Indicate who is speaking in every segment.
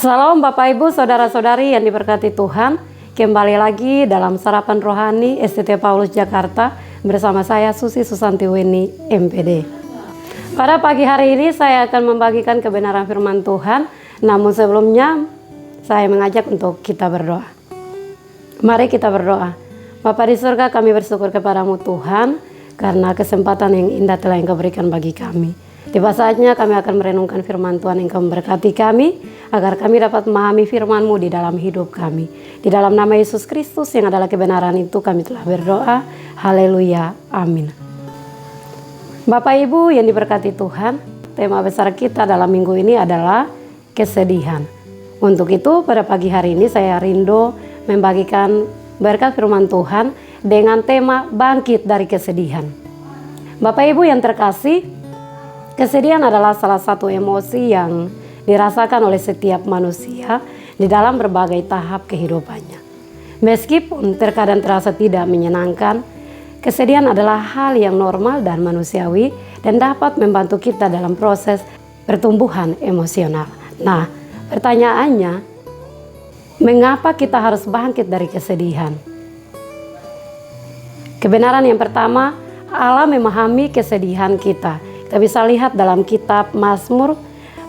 Speaker 1: Salam Bapak Ibu Saudara-saudari yang diberkati Tuhan. Kembali lagi dalam Sarapan Rohani STT Paulus Jakarta bersama saya Susi Susantiweni MPD. Pada pagi hari ini saya akan membagikan kebenaran firman Tuhan. Namun sebelumnya saya mengajak untuk kita berdoa. Mari kita berdoa. Bapa di surga, kami bersyukur kepadamu Tuhan karena kesempatan yang indah telah Engkau berikan bagi kami. Tiba saatnya kami akan merenungkan firman Tuhan. Engkau memberkati kami agar kami dapat memahami firman-Mu di dalam hidup kami. Di dalam nama Yesus Kristus yang adalah kebenaran itu kami telah berdoa. Haleluya. Amin. Bapak Ibu yang diberkati Tuhan, tema besar kita dalam minggu ini adalah kesedihan. Untuk itu pada pagi hari ini saya rindu membagikan berkat firman Tuhan dengan tema bangkit dari kesedihan. Bapak Ibu yang terkasih, kesedihan adalah salah satu emosi yang dirasakan oleh setiap manusia di dalam berbagai tahap kehidupannya. Meskipun terkadang terasa tidak menyenangkan, kesedihan adalah hal yang normal dan manusiawi dan dapat membantu kita dalam proses pertumbuhan emosional. Nah, pertanyaannya, mengapa kita harus bangkit dari kesedihan? Kebenaran yang pertama, Allah memahami kesedihan kita. Kita bisa lihat dalam kitab Mazmur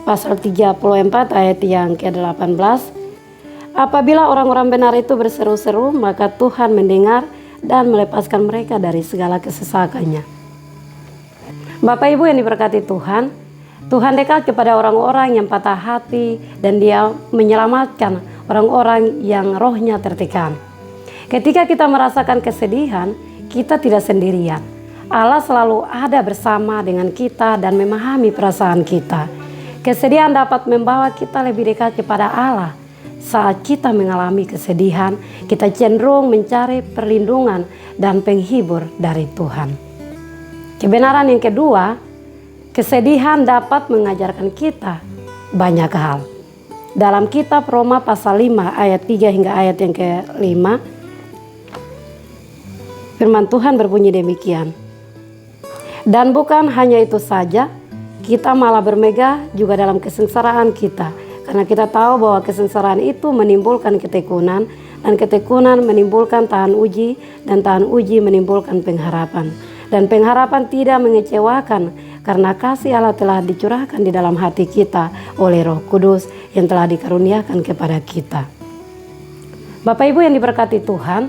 Speaker 1: pasal 34 ayat yang ke-18. Apabila orang-orang benar itu berseru-seru, maka Tuhan mendengar dan melepaskan mereka dari segala kesesakannya. Bapak Ibu yang diberkati Tuhan, Tuhan dekat kepada orang-orang yang patah hati dan Dia menyelamatkan orang-orang yang rohnya tertekan. Ketika kita merasakan kesedihan, kita tidak sendirian. Allah selalu ada bersama dengan kita dan memahami perasaan kita. Kesedihan dapat membawa kita lebih dekat kepada Allah. Saat kita mengalami kesedihan, kita cenderung mencari perlindungan dan penghibur dari Tuhan. Kebenaran yang kedua, kesedihan dapat mengajarkan kita banyak hal. Dalam kitab Roma pasal 5 ayat 3 hingga ayat yang ke-5, firman Tuhan berbunyi demikian. Dan bukan hanya itu saja, kita malah bermegah juga dalam kesengsaraan kita. Karena kita tahu bahwa kesengsaraan itu menimbulkan ketekunan, dan ketekunan menimbulkan tahan uji, dan tahan uji menimbulkan pengharapan. Dan pengharapan tidak mengecewakan, karena kasih Allah telah dicurahkan di dalam hati kita oleh Roh Kudus yang telah dikaruniakan kepada kita. Bapak Ibu yang diberkati Tuhan,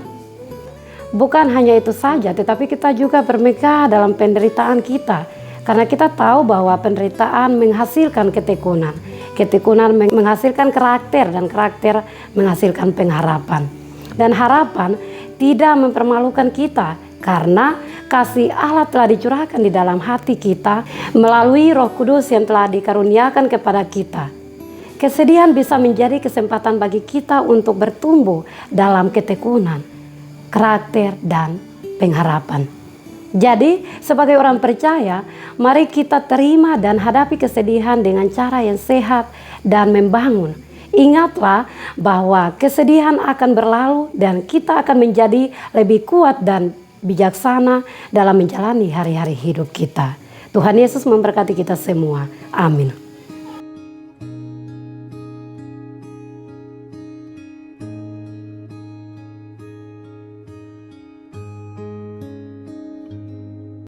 Speaker 1: bukan hanya itu saja, tetapi kita juga bermegah dalam penderitaan kita. Karena kita tahu bahwa penderitaan menghasilkan ketekunan. Ketekunan menghasilkan karakter dan karakter menghasilkan pengharapan. Dan harapan tidak mempermalukan kita karena kasih Allah telah dicurahkan di dalam hati kita melalui Roh Kudus yang telah dikaruniakan kepada kita. Kesedihan bisa menjadi kesempatan bagi kita untuk bertumbuh dalam ketekunan, karakter, dan pengharapan. Jadi, sebagai orang percaya, mari kita terima dan hadapi kesedihan dengan cara yang sehat dan membangun. Ingatlah bahwa kesedihan akan berlalu dan kita akan menjadi lebih kuat dan bijaksana dalam menjalani hari-hari hidup kita. Tuhan Yesus memberkati kita semua. Amin.